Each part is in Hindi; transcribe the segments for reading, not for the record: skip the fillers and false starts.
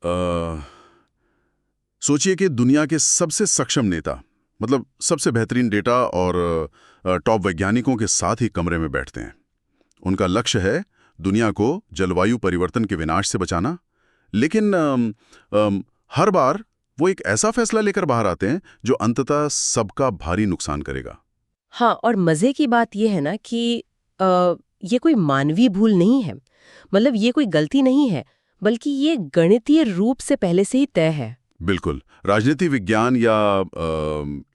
अ, सोचिए कि दुनिया के सबसे सक्षम नेता, मतलब सबसे बेहतरीन डेटा और टॉप वैज्ञानिकों के साथ ही कमरे में बैठते हैं। उनका लक्ष्य है दुनिया को जलवायु परिवर्तन के विनाश से बचाना। लेकिन हर बार वो एक ऐसा फैसला लेकर बाहर आते हैं जो अंततः सबका भारी नुकसान करेगा। हाँ, और मजे की बात यह है ना कि ये कोई मानवीय भूल नहीं है। मतलब ये कोई गलती नहीं है, बल्कि ये गणितीय रूप से पहले से ही तय है। बिल्कुल। राजनीति विज्ञान या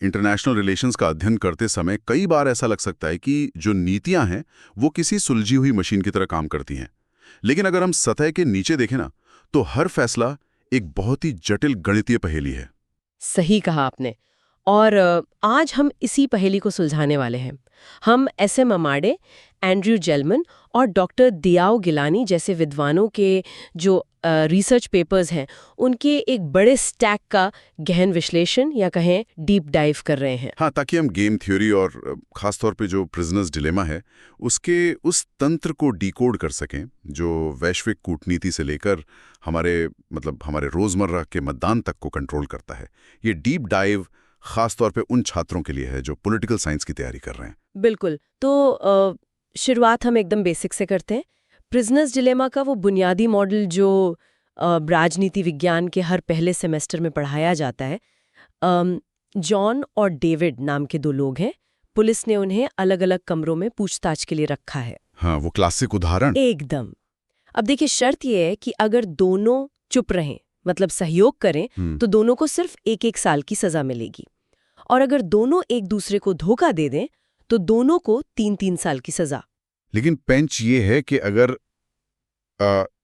इंटरनेशनल रिलेशंस का अध्ययन करते समय कई बार ऐसा लग सकता है कि जो नीतियां हैं वो किसी सुलझी हुई मशीन की तरह काम करती हैं। लेकिन अगर हम सतह के नीचे देखें ना, तो हर फैसला एक बहुत ही जटिल गणितीय पहेली है। सही कहा आपने। और आज हम इसी पहेली को सुलझाने वाले हैं। हम एस.एम. अमाडे, एंड्रयू जेलमन और डॉक्टर दियाओ गिलानी जैसे विद्वानों के जो रिसर्च पेपर्स हैं, उनके एक बड़े स्टैक का गहन विश्लेषण या कहें डीप डाइव कर रहे हैं। हाँ, ताकि हम गेम थ्योरी और खासतौर पे जो प्रिजनर्स डिलेमा है उसके उस तंत्र को डिकोड कर सकें जो वैश्विक कूटनीति से लेकर हमारे रोजमर्रा के मतदान तक को कंट्रोल करता है। ये डीप डाइव खासतौर पे उन छात्रों के लिए है जो पॉलिटिकल साइंस की तैयारी कर रहे हैं। बिल्कुल। तो शुरुआत हम एकदम बेसिक से करते हैं। प्रिजनर्स डिलेमा का वो बुनियादी मॉडल जो राजनीति विज्ञान के हर पहले सेमेस्टर में पढ़ाया जाता है। जॉन और डेविड नाम के दो लोग हैं। पुलिस ने उन्हें अलग अलग कमरों में पूछताछ के लिए रखा है। हाँ, वो क्लासिक उदाहरण। एकदम। अब देखिए, शर्त यह है कि अगर दोनों चुप रहें, मतलब सहयोग करें, तो दोनों को सिर्फ 1-1 साल की सजा मिलेगी। और अगर दोनों एक दूसरे को धोखा दे दें तो दोनों को 3-3 साल की सजा। लेकिन पेंच ये है कि अगर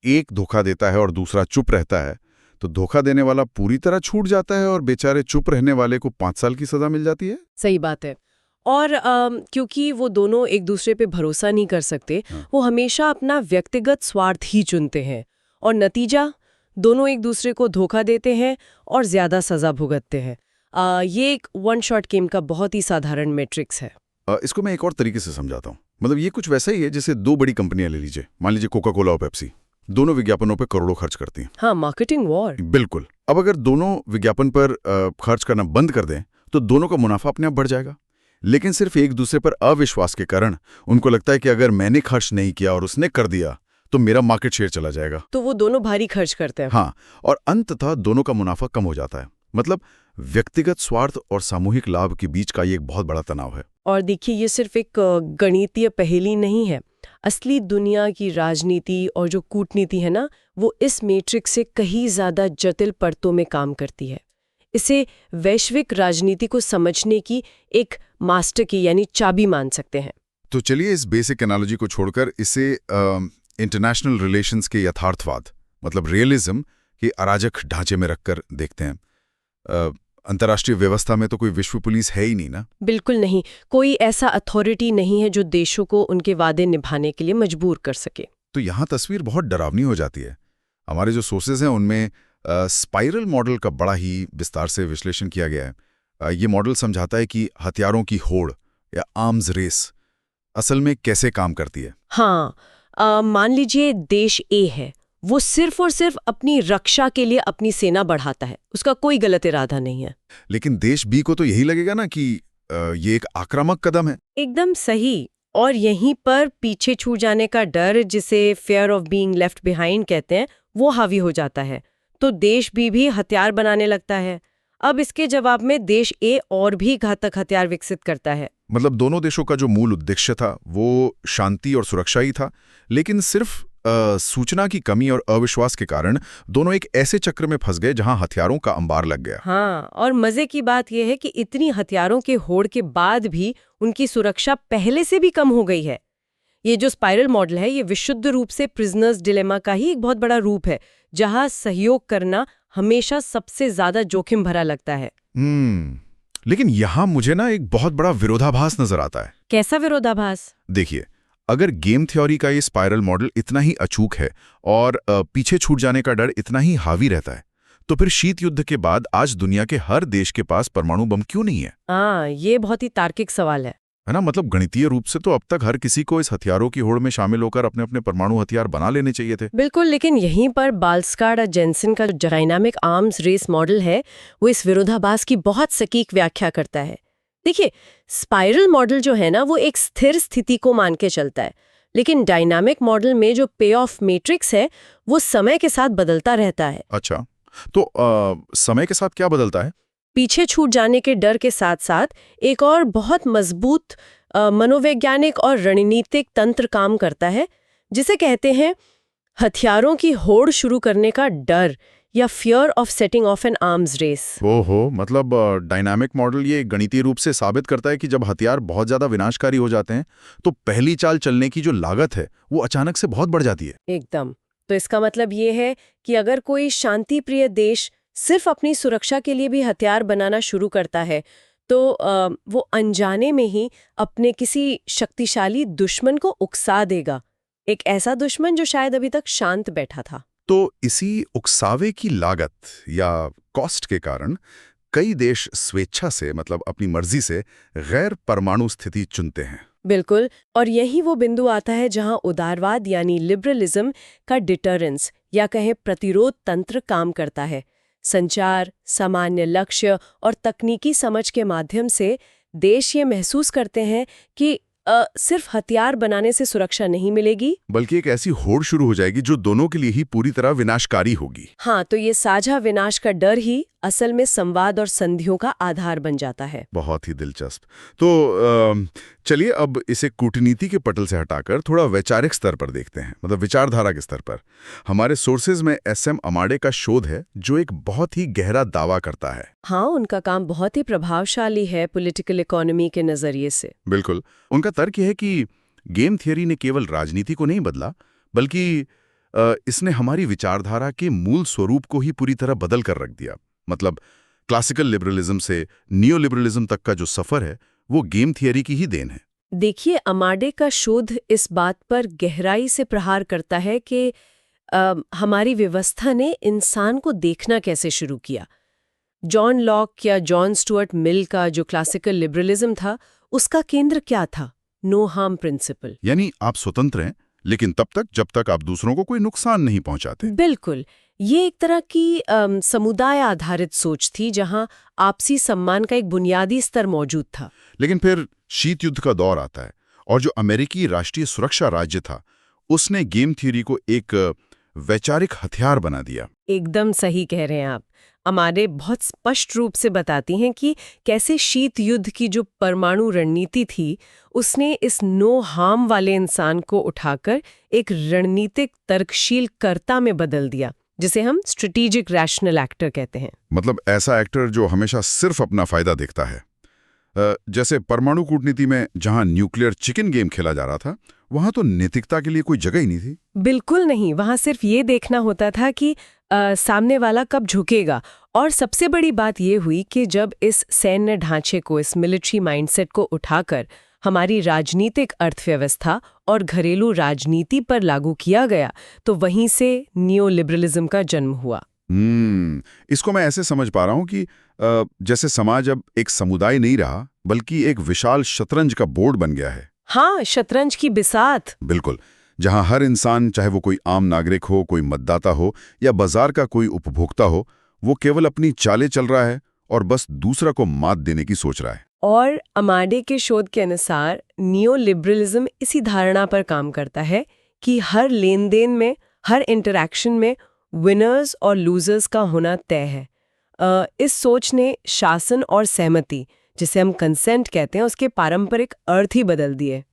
एक धोखा देता है और दूसरा चुप रहता है तो धोखा देने वाला पूरी तरह छूट जाता है और बेचारे चुप रहने वाले को 5 साल की सजा मिल जाती है। सही बात है। और क्योंकि वो दोनों एक दूसरे पे भरोसा नहीं कर सकते, वो हमेशा अपना व्यक्तिगत स्वार्थ ही चुनते हैं और नतीजा, दोनों एक दूसरे को धोखा देते हैं और ज्यादा सजा भुगतते हैं। ये एक वन शॉट गेम का बहुत ही साधारण मैट्रिक्स है। इसको मैं एक और तरीके से समझाता हूँ। मतलब ये कुछ वैसा ही है जैसे दो बड़ी कंपनियां ले लीजिए, मान लीजिए कोका कोला और पेप्सी। दोनों विज्ञापनों पर करोड़ों खर्च करती हैं। हाँ, मार्केटिंग वॉर। बिल्कुल। अब अगर दोनों विज्ञापन पर खर्च करना बंद कर दें तो दोनों का मुनाफा अपने आप बढ़ जाएगा। लेकिन सिर्फ एक दूसरे पर अविश्वास के कारण उनको लगता है कि अगर मैंने खर्च नहीं किया और उसने कर दिया तो मेरा मार्केट शेयर चला जाएगा, तो वो दोनों भारी खर्च करते हैं। हाँ, और अंततः दोनों का मुनाफा कम हो जाता है। मतलब व्यक्तिगत स्वार्थ और सामूहिक लाभ के बीच का ये एक बहुत बड़ा तनाव है। और देखिए, ये सिर्फ एक गणितीय पहेली नहीं है। असली दुनिया की राजनीति और जो कूटनीति है ना, वो इस मैट्रिक्स से कहीं ज्यादा जटिल परतों में काम करती है। इसे वैश्विक राजनीति को समझने की एक मास्टर की यानी चाबी मान सकते हैं। तो चलिए इस बेसिक एनालॉजी को छोड़कर इसे इंटरनेशनल रिलेशंस के यथार्थवाद, मतलब रियलिज्म के अराजक ढांचे में रखकर देखते हैं। अंतर्राष्ट्रीय व्यवस्था में तो कोई विश्व पुलिस है ही नहीं ना। बिल्कुल नहीं। कोई ऐसा अथॉरिटी नहीं है जो देशों को उनके वादे निभाने के लिए मजबूर कर सके। तो यहाँ तस्वीर बहुत डरावनी हो जाती है। हमारे जो सोर्सेज हैं उनमें स्पाइरल मॉडल का बड़ा ही विस्तार से विश्लेषण किया गया है। ये मॉडल समझाता है कि हथियारों की होड़ या आर्म्स रेस असल में कैसे काम करती है। हाँ, मान लीजिए देश ए है, वो सिर्फ और सिर्फ अपनी रक्षा के लिए अपनी सेना बढ़ाता है, उसका कोई गलत इरादा नहीं है। लेकिन देश बी को तो यही लगेगा ना कि ये एक आक्रामक कदम है। एकदम सही। और यहीं पर पीछे छूट जाने का डर, जिसे fear of being left behind कहते हैं, वो हावी हो जाता है। तो देश बी भी हथियार बनाने लगता है। अब इसके जवाब में देश ए और भी घातक हथियार विकसित करता है। मतलब दोनों देशों का जो मूल उद्देश्य था वो शांति और सुरक्षा ही था, लेकिन सिर्फ सूचना की कमी और अविश्वास के कारण दोनों एक ऐसे चक्र में फंस गए जहां हथियारों का अंबार लग गया। हाँ, और मजे की बात यह है कि इतनी हथियारों के होड़ के बाद भी उनकी सुरक्षा पहले से भी कम हो गई है। ये जो स्पाइरल मॉडल है, ये विशुद्ध रूप से प्रिजनर्स डिलेमा का ही एक बहुत बड़ा रूप है, जहां सहयोग करना हमेशा सबसे ज्यादा जोखिम भरा लगता है। लेकिन यहां मुझे ना एक बहुत बड़ा विरोधाभास नजर आता है। कैसा विरोधाभास? देखिए, अगर गेम थ्योरी का ये स्पाइरल मॉडल इतना ही अचूक है और पीछे छूट जाने का डर इतना ही हावी रहता है, तो फिर शीत युद्ध के बाद आज दुनिया के हर देश के पास परमाणु बम क्यों नहीं है? ये बहुत ही तार्किक सवाल है। है ना? मतलब गणितीय रूप से तो अब तक हर किसी को इस हथियारों की होड़ में शामिल होकर अपने अपने परमाणु हथियार बना लेने चाहिए थे। बिल्कुल, लेकिन यहीं पर बाल्सकार्ड और जेनसन का जो डायनामिक आर्म्स रेस मॉडल है वो इस विरोधाभास की बहुत सटीक व्याख्या करता है। देखिए, स्पाइरल मॉडल जो है ना वो एक स्थिर स्थिति को मान के चलता है, लेकिन डायनामिक मॉडल में जो पे ऑफ मैट्रिक्स है वो समय के साथ बदलता रहता है। अच्छा, तो समय के साथ क्या बदलता है? पीछे छूट जाने के डर के साथ साथ एक और बहुत मजबूत मनोवैज्ञानिक और रणनीतिक तंत्र काम करता है, जिसे कहते हैं हथियारों की होड़ शुरू करने का डर या fear of setting off an arms race. ओहो, मतलब डायनामिक मॉडल ये गणितीय रूप से साबित करता है कि जब हथियार बहुत ज्यादा विनाशकारी हो जाते हैं तो पहली चाल चलने की जो लागत है वो अचानक से बहुत बढ़ जाती है। एकदम। तो इसका मतलब ये है कि अगर कोई शांति प्रिय देश सिर्फ अपनी सुरक्षा के लिए भी हथियार बनाना शुरू करता है तो वो अनजाने में ही अपने किसी शक्तिशाली दुश्मन को उकसा देगा, एक ऐसा दुश्मन जो शायद अभी तक शांत बैठा था। तो इसी उकसावे की लागत या कॉस्ट के कारण कई देश स्वेच्छा से, मतलब अपनी मर्जी से, गैर परमाणु स्थिति चुनते हैं। बिल्कुल, और यही वो बिंदु आता है जहां उदारवाद यानी लिबरलिज्म का डिटरेंस या कहें प्रतिरोध तंत्र काम करता है। संचार, सामान्य लक्ष्य और तकनीकी समझ के माध्यम से देश ये महसूस करते हैं कि सिर्फ हथियार बनाने से सुरक्षा नहीं मिलेगी, बल्कि एक ऐसी होड़ शुरू हो जाएगी जो दोनों के लिए ही पूरी तरह विनाशकारी होगी। हाँ, तो ये साझा विनाश का डर ही असल में संवाद और संधियों का आधार बन जाता है। बहुत ही दिलचस्प। तो चलिए अब इसे कूटनीति के पटल से हटाकर थोड़ा वैचारिक स्तर पर देखते हैं, मतलब विचारधारा के स्तर पर। हमारे सोर्सेज में एसएम अमाडे का शोध है जो एक बहुत ही गहरा दावा करता है। हाँ, उनका काम बहुत ही प्रभावशाली है पॉलिटिकल इकोनॉमी के नजरिए से। बिल्कुल, उनका तर्क यह है कि गेम थियरी ने केवल राजनीति को नहीं बदला, बल्कि इसने हमारी विचारधारा के मूल स्वरूप को ही पूरी तरह बदल कर रख दिया। मतलब क्लासिकल लिबरलिज्म से नियो लिबरलिज्म तक का जो सफर है वो गेम थियरी की ही देन है। देखिए, अमाडे का शोध इस बात पर गहराई से प्रहार करता है कि हमारी व्यवस्था ने इंसान को देखना कैसे शुरू किया। जॉन लॉक या जॉन स्टुअर्ट मिल का जो क्लासिकल लिबरलिज्म था, उसका केंद्र क्या था? नो हार्म प्रिंसिपल, यानी आप स्वतंत्र हैं लेकिन तब तक जब तक आप दूसरों को कोई नुकसान नहीं पहुंचाते। बिल्कुल, ये एक तरह की समुदाय आधारित सोच थी जहां आपसी सम्मान का एक बुनियादी स्तर मौजूद था। लेकिन फिर शीत युद्ध का दौर आता है और जो अमेरिकी राष्ट्रीय सुरक्षा राज्य था उसने गेम थ्योरी को एक वैचारिक हथियार बना दिया। एकदम सही कह रहे हैं आप। अमाडे बहुत स्पष्ट रूप से बताती हैं कि कैसे शीत युद्ध की जो परमाणु रणनीति थी उसने इस नो हार्म वाले इंसान को उठाकर एक रणनीतिक तर्कशील कर्ता में बदल दिया, जिसे हम स्ट्रेटेजिक रैशनल एक्टर कहते हैं। मतलब ऐसा एक्टर जो हमेशा सिर्फ अपना फायदा देखता है। जैसे परमाणु कूटनीति में जहां न्यूक्लियर चिकन गेम खेला जा रहा था वहां तो नैतिकता के लिए कोई जगह ही नहीं थी। बिल्कुल नहीं, वहां सिर्फ ये देखना होता था कि सामने वाला कब झुकेगा। और सबसे बड़ी बात ये हुई कि जब इस सैन्य ढांचे को, इस मिलिट्री माइंडसेट को उठाकर हमारी राजनीतिक अर्थव्यवस्था और घरेलू राजनीति पर लागू किया गया तो वहीं से नियो लिबरलिज्म का जन्म हुआ। इसको मैं ऐसे समझ पा रहा हूं कि जैसे समाज अब एक समुदाय नहीं रहा बल्कि एक विशाल शतरंज का बोर्ड बन गया है। हाँ, शतरंज की बिसात। बिल्कुल, जहां हर इंसान, चाहे वो कोई आम नागरिक हो, कोई मतदाता हो या बाजार का कोई उपभोक्ता हो, वो केवल अपनी चालें चल रहा है और बस दूसरा को मात देने की सोच रहा है। और अमाडे के शोध के अनुसार नियो लिबरलिज्म इसी धारणा पर काम करता है कि हर लेन देन में, हर इंटरैक्शन में विनर्स और लूजर्स का होना तय है। इस सोच ने शासन और सहमति, जिसे हम कंसेंट कहते हैं, उसके पारंपरिक अर्थ ही बदल दिए।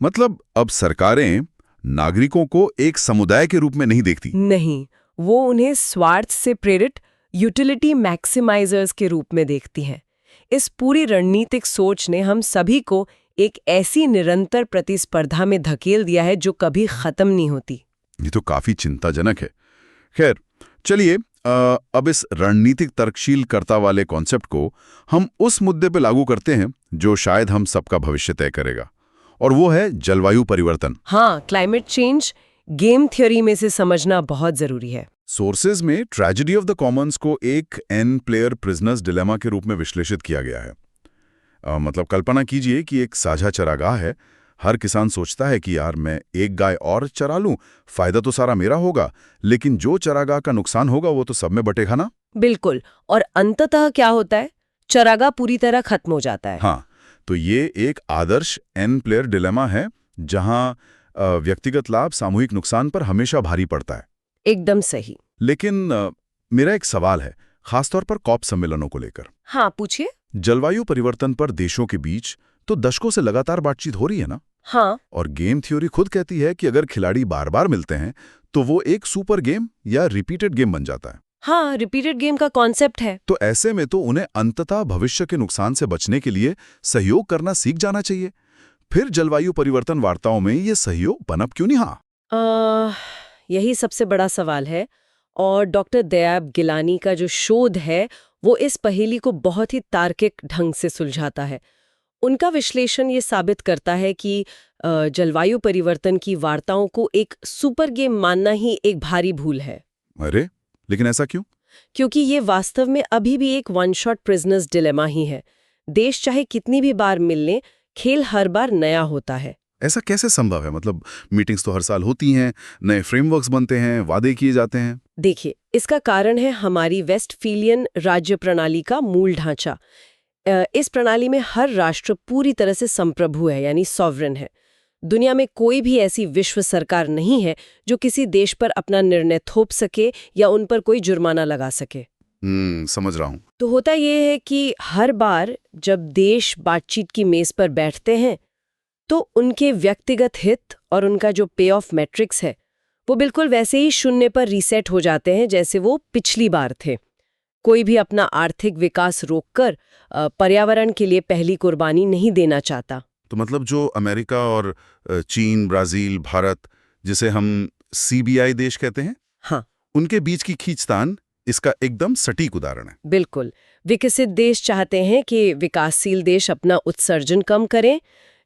मतलब अब सरकारें नागरिकों को एक समुदाय के रूप में नहीं देखती। नहीं, वो उन्हें स्वार्थ से प्रेरित यूटिलिटी मैक्सिमाइजर्स के रूप में देखती हैं। इस पूरी रणनीतिक सोच ने हम सभी को एक ऐसी निरंतर प्रतिस्पर्धा में धकेल दिया है जो कभी खत्म नहीं होती। ये तो काफी चिंताजनक है। खैर, चलिए अब इस रणनीतिक तर्कशील कर्ता वाले कॉन्सेप्ट को हम उस मुद्दे पे लागू करते हैं जो शायद हम सबका भविष्य तय करेगा, और वो है जलवायु परिवर्तन। हाँ, क्लाइमेट चेंज गेम थ्योरी में से समझना बहुत जरूरी है। सोर्सेज में ट्रेजेडी ऑफ द कॉमन्स को एक एन प्लेयर प्रिजनर्स डिलेमा के रूप में विश्लेषित किया गया है। मतलब कल्पना कीजिए कि एक साझा चरागाह है। हर किसान सोचता है कि यार मैं एक गाय और चरा लूं, फायदा तो सारा मेरा होगा, लेकिन जो चरागाह का नुकसान होगा वो तो सब में बटेगा ना। बिल्कुल। और अंततः क्या होता है? चरागाह पूरी तरह खत्म हो जाता है। हाँ, तो ये एक आदर्श एन प्लेयर डिलेमा है, जहां व्यक्तिगत लाभ सामूहिक नुकसान पर हमेशा भारी पड़ता है। एकदम सही। लेकिन मेरा एक सवाल है, खासतौर पर कॉप सम्मेलनों को लेकर। हाँ, पूछिए। जलवायु परिवर्तन पर देशों के बीच तो दशकों से लगातार बातचीत हो रही है ना। हाँ। और गेम थ्योरी खुद कहती है कि अगर खिलाड़ी बार बार मिलते हैं तो वो एक सुपर गेम या रिपीटेड गेम बन जाता है। हाँ, रिपीटेड गेम का कॉन्सेप्ट है। तो ऐसे में तो उन्हें अंततः भविष्य के नुकसान से बचने के लिए सहयोग करना सीख जाना चाहिए। फिर जलवायु परिवर्तन वार्ताओं में ये सहयोग पनप क्यों नहीं? हाँ, यही सबसे बड़ा सवाल है। और डॉक्टर दयाब गिलानी का जो शोध है वो इस पहेली को बहुत ही तार्किक ढंग से सुलझाता है। उनका विश्लेषण ये साबित करता है कि जलवायु परिवर्तन की वार्ताओं को एक सुपर गेम मानना ही एक भारी भूल है। अरे, लेकिन ऐसा क्यों? क्योंकि ये वास्तव में अभी भी एक वन शॉट प्रिजनर्स डिलेमा ही है। देश चाहे कितनी भी बार मिल लें, खेल हर बार नया होता है। ऐसा कैसे संभव है? मतलब मीटिंग्स तो हर साल होती हैं, नए फ्रेमवर्क्स बनते हैं, वादे किए जाते हैं। देखिए, इसका कारण है हमारी वेस्टफीलियन राज्य प्रणाली का मूल ढांचा। इस प्रणाली में हर राष्ट्र पूरी तरह से संप्रभु है, यानी सॉवरेन है। दुनिया में कोई भी ऐसी विश्व सरकार नहीं है जो किसी देश पर अपना निर्णय थोप सके या उन पर कोई जुर्माना लगा सके। समझ रहा हूँ। तो होता यह है कि हर बार जब देश बातचीत की मेज पर बैठते हैं तो उनके व्यक्तिगत हित और उनका जो पे ऑफ मैट्रिक्स है वो बिल्कुल वैसे ही शून्य पर रीसेट हो जाते हैं जैसे वो पिछली बार थे। कोई भी अपना आर्थिक विकास रोककर पर्यावरण के लिए पहली कुर्बानी नहीं देना चाहता। तो मतलब जो अमेरिका और चीन, ब्राजील, भारत, जिसे हम सीबीआई देश कहते हैं, हाँ, उनके बीच की खींचतान इसका एकदम सटीक उदाहरण है। बिल्कुल। विकसित देश चाहते हैं कि विकासशील देश अपना उत्सर्जन कम करें,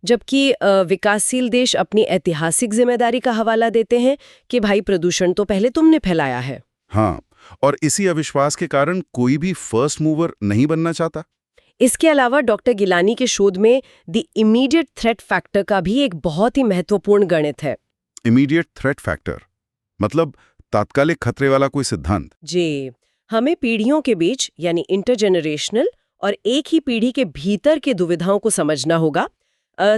जबकि विकासशील देश अपनी ऐतिहासिक जिम्मेदारी का हवाला देते हैं कि भाई प्रदूषण तो पहले तुमने फैलाया है। हाँ, और इसी अविश्वास के कारण कोई भी फर्स्ट मूवर नहीं बनना चाहता। इसके अलावा डॉक्टर गिलानी के शोध में द इमीडिएट थ्रेट फैक्टर का भी एक बहुत ही महत्वपूर्ण गणित है। इमीडिएट थ्रेट फैक्टर मतलब तात्कालिक खतरे वाला कोई सिद्धांत? जी, हमें पीढ़ियों के बीच यानी इंटरजेनरेशनल और एक ही पीढ़ी के भीतर के दुविधाओं को समझना होगा।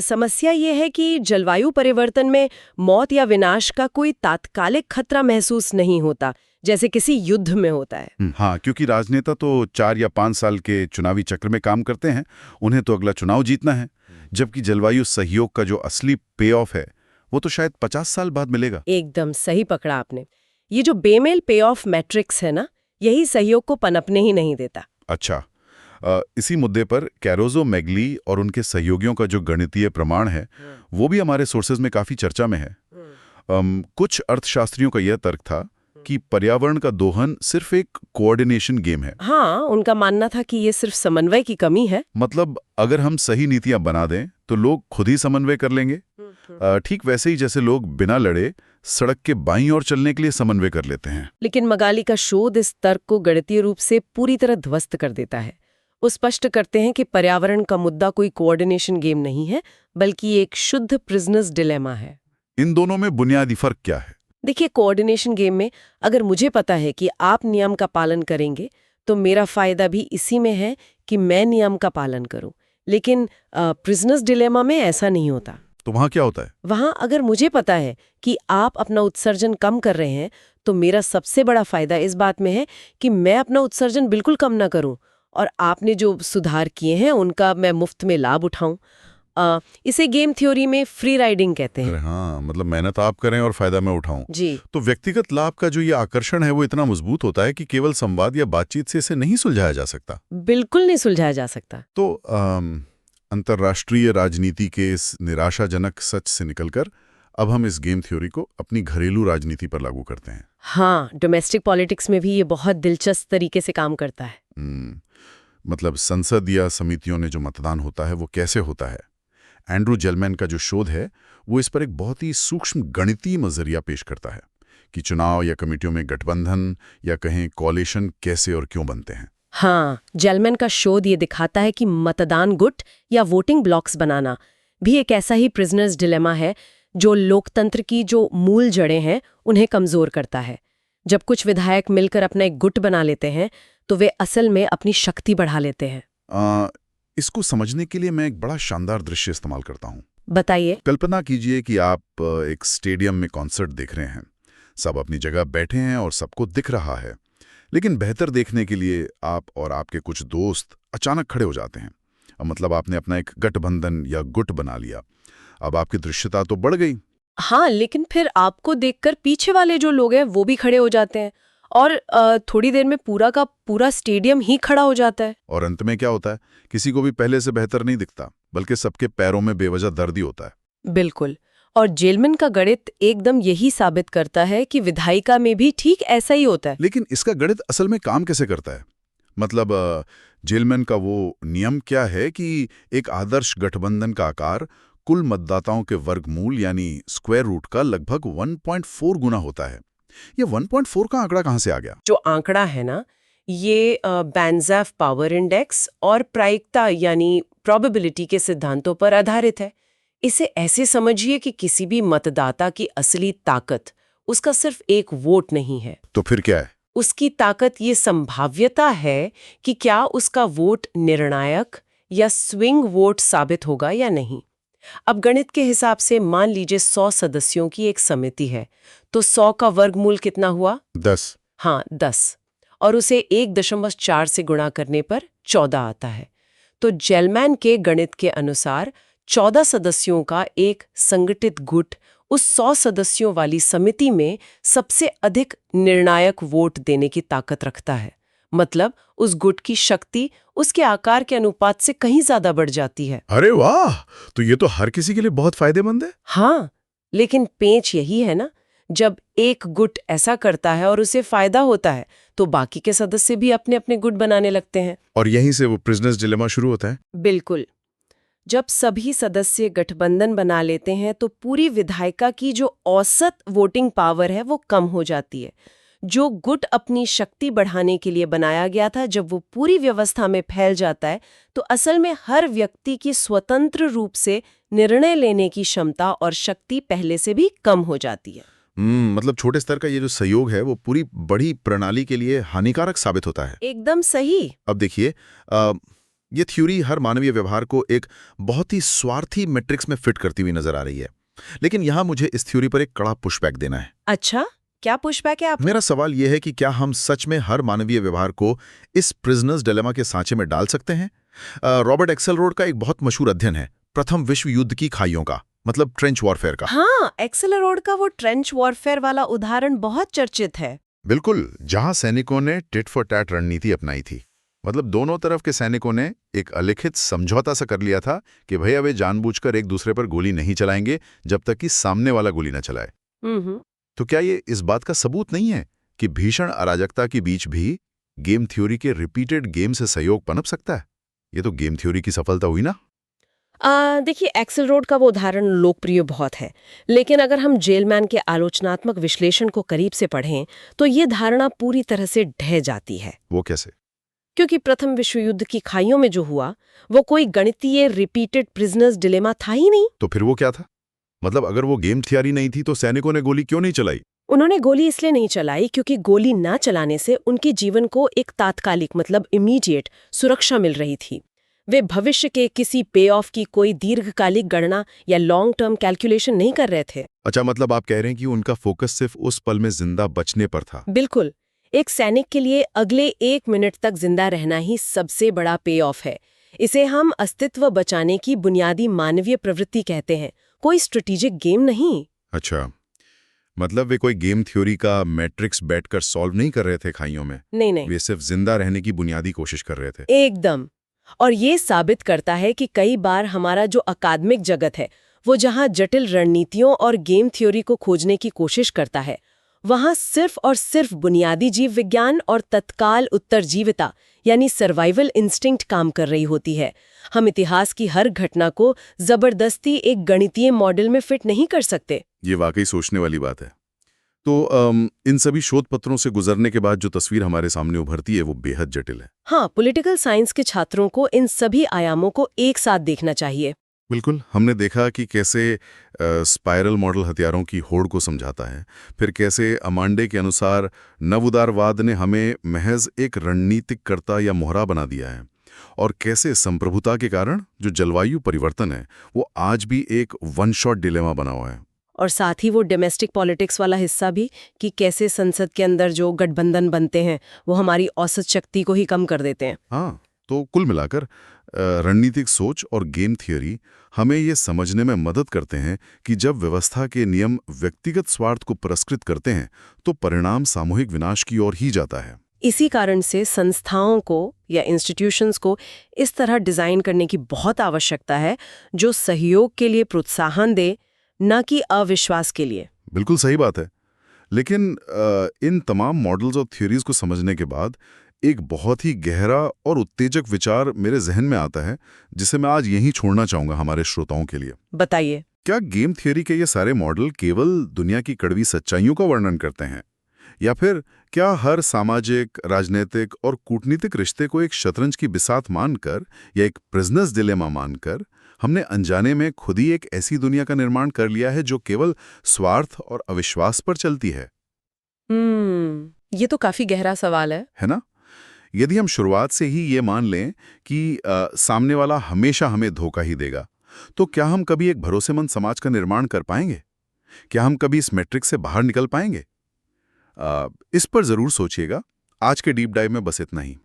समस्या ये है कि जलवायु परिवर्तन में मौत या विनाश का कोई तात्कालिक खतरा महसूस नहीं होता जैसे किसी युद्ध में होता है। हाँ, क्योंकि राजनेता तो 4 या 5 साल के चुनावी चक्र में काम करते हैं, उन्हें तो अगला चुनाव जीतना है। जबकि जलवायु सहयोग का जो असली पे ऑफ है वो तो शायद 50 साल बाद मिलेगा। एकदम सही पकड़ा आपने। ये जो बेमेल पे ऑफ मैट्रिक्स है ना, यही सहयोग को पनपने ही नहीं देता। अच्छा, इसी मुद्दे पर कैरोजो मैगली और उनके सहयोगियों का जो गणितीय प्रमाण है वो भी हमारे सोर्सेज में काफी चर्चा में है। कुछ अर्थशास्त्रियों का यह तर्क था कि पर्यावरण का दोहन सिर्फ एक कोऑर्डिनेशन गेम है। हाँ, उनका मानना था कि ये सिर्फ समन्वय की कमी है। मतलब अगर हम सही नीतियां बना दें तो लोग खुद ही समन्वय कर लेंगे। ठीक वैसे ही जैसे लोग बिना लड़े सड़क के बाईं ओर चलने के लिए समन्वय कर लेते हैं। लेकिन मगाली का शोध इस तर्क को गणितीय रूप से पूरी तरह ध्वस्त कर देता है। वो स्पष्ट करते हैं कि पर्यावरण का मुद्दा कोई कोऑर्डिनेशन गेम नहीं है, बल्कि एक शुद्ध प्रिजनर्स डिलेमा है। इन दोनों में बुनियादी फर्क क्या है? देखिए, कोऑर्डिनेशन गेम में अगर मुझे पता है कि आप नियम का पालन करेंगे तो मेरा फायदा भी इसी में है कि मैं नियम का पालन करूं। लेकिन प्रिजनर्स डिलेमा में ऐसा नहीं होता। तो वहां क्या होता है? वहां अगर मुझे पता है कि आप अपना उत्सर्जन कम कर रहे हैं तो मेरा सबसे बड़ा फायदा इस बात में है कि मैं अपना उत्सर्जन बिल्कुल कम ना करूं और आपने जो सुधार किए हैं उनका मैं मुफ्त में लाभ उठाऊं। इसे गेम थ्योरी में फ्री राइडिंग कहते हैं। हाँ, मतलब मेहनत आप करें और फायदा मैं उठाऊं। जी। तो व्यक्तिगत लाभ का जो ये आकर्षण है वो इतना मजबूत होता है कि केवल संवाद या बातचीत से इसे नहीं सुलझाया जा सकता। बिल्कुल नहीं सुलझाया जा सकता। तो अंतर्राष्ट्रीय राजनीति के इस निराशाजनक सच से निकलकर अब हम इस गेम थ्योरी को अपनी घरेलू राजनीति पर लागू करते हैं। हाँ, डोमेस्टिक पॉलिटिक्स में भी ये बहुत दिलचस्प तरीके से काम करता है। मतलब संसद या समितियों ने जो मतदान होता है वो कैसे होता है? एंड्रू जेलमैन का जो शोध है वो इस पर एक बहुत ही सूक्ष्म गणितीय नजरिया पेश करता है कि चुनाव या कमेटियों में गठबंधन या कहें कोalition कैसे और क्यों बनते हैं। हाँ, जेलमैन का शोध ये दिखाता है कि मतदान गुट या वोटिंग ब्लॉक्स बनाना भी एक ऐसा ही प्रिजनर्स डिलेमा है जो लोकतंत्र की जो मूल जड़ें हैं उन्हें कमजोर करता है। जब कुछ विधायक मिलकर अपना एक गुट बना लेते हैं तो वे असल में अपनी शक्ति बढ़ा लेते हैं। इसको समझने के लिए मैं एक बड़ा शानदार दृश्य इस्तेमाल करता हूँ। बताइए। कल्पना कीजिए कि आप एक स्टेडियम में कॉन्सर्ट देख रहे हैं। सब अपनी जगह बैठे हैं और सबको दिख रहा है, लेकिन बेहतर देखने के लिए आप और आपके कुछ दोस्त अचानक खड़े हो जाते हैं। मतलब आपने अपना एक गठबंधन या गुट बना लिया। अब आपकी दृश्यता तो बढ़ गई। हाँ, लेकिन फिर आपको देखकर पीछे वाले जो लोग हैं वो भी खड़े हो जाते हैं और थोड़ी देर में पूरा का पूरा स्टेडियम ही खड़ा हो जाता है। और अंत में क्या होता है? किसी को भी पहले से बेहतर नहीं दिखता, बल्कि सबके पैरों में बेवजह दर्द ही होता है। बिल्कुल। और जेलमैन का गणित एकदम यही साबित करता है कि विधायिका में भी ठीक ऐसा ही होता है। लेकिन इसका गणित असल में काम कैसे करता है? मतलब जेलमैन का वो नियम क्या है कि एक आदर्श गठबंधन का आकार कुल मतदाताओं के वर्गमूल यानी स्क्वायर रूट का लगभग 1.4 गुना होता है। ये 1.4 का आंकड़ा कहाँ से आ गया? जो आंकड़ा है ना, ये बैंज़ेफ पावर इंडेक्स और प्रायिकता यानी प्रोबेबिलिटी के सिद्धांतों पर आधारित है। इसे ऐसे समझिए कि किसी भी मतदाता की असली ताकत उसका सिर्फ एक वोट नहीं है। तो फिर क्या है? उसकी ताकत ये संभाव्यता है कि क्या उसका वोट निर्णायक या स्विंग वोट साबित होगा या नहीं। अब गणित के हिसाब से मान लीजिए 100 सदस्यों की एक समिति है, तो 100 का वर्गमूल कितना हुआ? 10। हाँ, 10। और उसे 1.4 से गुणा करने पर 14 आता है। तो जेलमैन के गणित के अनुसार 14 सदस्यों का एक संगठित गुट उस 100 सदस्यों वाली समिति में सबसे अधिक निर्णायक वोट देने की ताकत रखता है। मतलब उस गुट की शक्ति उसके आकार के अनुपात से कहीं ज्यादा बढ़ जाती है। अरे वाह! तो ये तो हर किसी के लिए बहुत फायदेमंद है। हाँ, लेकिन पेंच यही है ना, जब एक गुट ऐसा करता है और उसे फायदा होता है तो बाकी के सदस्य भी अपने अपने गुट बनाने लगते हैं। और यहीं से वो प्रिजनर्स डिलेमा शुरू होता है। बिल्कुल। जब सभी सदस्य गठबंधन बना लेते हैं तो पूरी विधायिका की जो औसत वोटिंग पावर है वो कम हो जाती है। जो गुट अपनी शक्ति बढ़ाने के लिए बनाया गया था, जब वो पूरी व्यवस्था में फैल जाता है तो असल में हर व्यक्ति की स्वतंत्र रूप से निर्णय लेने की क्षमता और शक्ति पहले से भी कम हो जाती है। मतलब छोटे स्तर का ये जो सहयोग है वो पूरी बड़ी प्रणाली के लिए हानिकारक साबित होता है। एकदम सही। अब देखिए, ये थ्योरी हर मानवीय व्यवहार को एक बहुत ही स्वार्थी मैट्रिक्स में फिट करती हुई नजर आ रही है। लेकिन यहाँ मुझे इस थ्योरी पर एक कड़ा पुशबैक देना है। अच्छा, क्या पुशबैक है आप? मेरा सवाल यह है कि क्या हम सच में हर मानवीय व्यवहार को इस प्रिजनर्स डिलेमा के सांचे में डाल सकते हैं? रॉबर्ट एक्सेलरोड का एक बहुत मशहूर अध्ययन है प्रथम विश्व युद्ध की खाइयों का, मतलब ट्रेंच वॉरफेयर का। हाँ, एक्सेलरोड का वो ट्रेंच वॉरफेयर वाला उदाहरण बहुत चर्चित है। बिल्कुल, जहां सैनिकों ने टिट फॉर टैट रणनीति अपनाई थी। मतलब दोनों तरफ के सैनिकों ने एक अलिखित समझौता सा कर लिया था कि भैया वे जानबूझकर एक दूसरे पर गोली नहीं चलाएंगे जब तक कि सामने वाला गोली न चलाए। तो क्या ये इस बात का सबूत नहीं है कि भीषण अराजकता के बीच भी गेम थ्योरी के रिपीटेड गेम से सहयोग पनप सकता है? ये तो गेम थ्योरी की सफलता हुई ना। देखिए, एक्सेलरोड का वो उदाहरण लोकप्रिय बहुत है, लेकिन अगर हम जेलमैन के आलोचनात्मक विश्लेषण को करीब से पढ़ें तो ये धारणा पूरी तरह से ढह जाती है। वो कैसे? क्योंकि प्रथम विश्व युद्ध की खाइयों में जो हुआ वो कोई गणितीय रिपीटेड प्रिजनर्स डिलेमा था ही नहीं। तो फिर वो क्या था? मतलब अगर वो गेम थ्योरी नहीं थी तो सैनिकों ने गोली क्यों नहीं चलाई? उन्होंने गोली इसलिए नहीं चलाई क्योंकि गोली ना चलाने से उनके जीवन को एक तात्कालिक मतलब इमीडिएट सुरक्षा मिल रही थी। वे भविष्य के किसी पे ऑफ की कोई दीर्घकालिक गणना या लॉन्ग टर्म कैलकुलेशन नहीं कर रहे थे। अच्छा, मतलब आप कह रहे हैं कि उनका फोकस सिर्फ उस पल में जिंदा बचने पर था। बिल्कुल। एक सैनिक के लिए अगले 1 मिनट तक जिंदा रहना ही सबसे बड़ा पे ऑफ है। इसे हम अस्तित्व बचाने की बुनियादी मानवीय प्रवृत्ति कहते हैं, कोई स्ट्रेटेजिक गेम नहीं। अच्छा, मतलब वे कोई गेम थ्योरी का मैट्रिक्स बैठकर सॉल्व नहीं कर रहे थे खाइयों में। नहीं, वे सिर्फ जिंदा रहने की बुनियादी कोशिश कर रहे थे। एकदम। और ये साबित करता है कि कई बार हमारा जो अकादमिक जगत है वो जहां जटिल रणनीतियों और गेम थ्योरी को खोजने की कोशिश करता है, वहां सिर्फ और सिर्फ बुनियादी जीव विज्ञान और तत्काल उत्तरजीविता यानी सर्वाइवल इंस्टिंक्ट काम कर रही होती है। हम इतिहास की हर घटना को जबरदस्ती एक गणितीय मॉडल में फिट नहीं कर सकते। ये वाकई सोचने वाली बात है। तो इन सभी शोध पत्रों से गुजरने के बाद जो तस्वीर हमारे सामने उभरती है वो बेहद जटिल है। हाँ, पॉलिटिकल साइंस के छात्रों को इन सभी आयामों को एक साथ देखना चाहिए। बिल्कुल, हमने देखा कि कैसे स्पाइरल मॉडल हथियारों की होड़ को समझाता है, फिर कैसे अमांडे के अनुसार नवउदारवाद ने हमें महज एक रणनीतिक कर्ता या मोहरा बना दिया है, और कैसे संप्रभुता के कारण जो जलवायु परिवर्तन है वो आज भी एक वन शॉट डिलेमा बना हुआ है। और साथ ही वो डोमेस्टिक पॉलिटिक्स वाला हिस्सा भी, कि कैसे संसद के अंदर जो गठबंधन बनते हैं वो हमारी औसत शक्ति को ही कम कर देते हैं। हाँ, तो कुल मिलाकर रणनीतिक सोच और गेम थियोरी हमें ये समझने में मदद करते हैं कि जब व्यवस्था के नियम व्यक्तिगत स्वार्थ को पुरस्कृत करते हैं तो परिणाम सामूहिक विनाश की ओर ही जाता है। इसी कारण से संस्थाओं को या इंस्टीट्यूशंस को इस तरह डिजाइन करने की बहुत आवश्यकता है जो सहयोग के लिए प्रोत्साहन दे, न कि अविश्वास के लिए। बिल्कुल सही बात है। लेकिन इन तमाम मॉडल्स और थ्योरीज को समझने के बाद एक बहुत ही गहरा और उत्तेजक विचार मेरे जहन में आता है, जिसे मैं आज यहीं छोड़ना चाहूंगा हमारे श्रोताओं के लिए। बताइए। क्या गेम थियोरी के ये सारे मॉडल केवल दुनिया की कड़वी सच्चाइयों का वर्णन करते हैं, या फिर क्या हर सामाजिक, राजनीतिक और कूटनीतिक रिश्ते को एक शतरंज की बिसात मानकर या एक प्रिजनर्स डिलेमा मानकर हमने अनजाने में खुद ही एक ऐसी दुनिया का निर्माण कर लिया है जो केवल स्वार्थ और अविश्वास पर चलती है? ये तो काफी गहरा सवाल है ना? यदि हम शुरुआत से ही ये मान लें कि सामने वाला हमेशा हमें धोखा ही देगा, तो क्या हम कभी एक भरोसेमंद समाज का निर्माण कर पाएंगे? क्या हम कभी इस मैट्रिक्स से बाहर निकल पाएंगे? इस पर जरूर सोचिएगा। आज के डीप डाइव में बस इतना ही।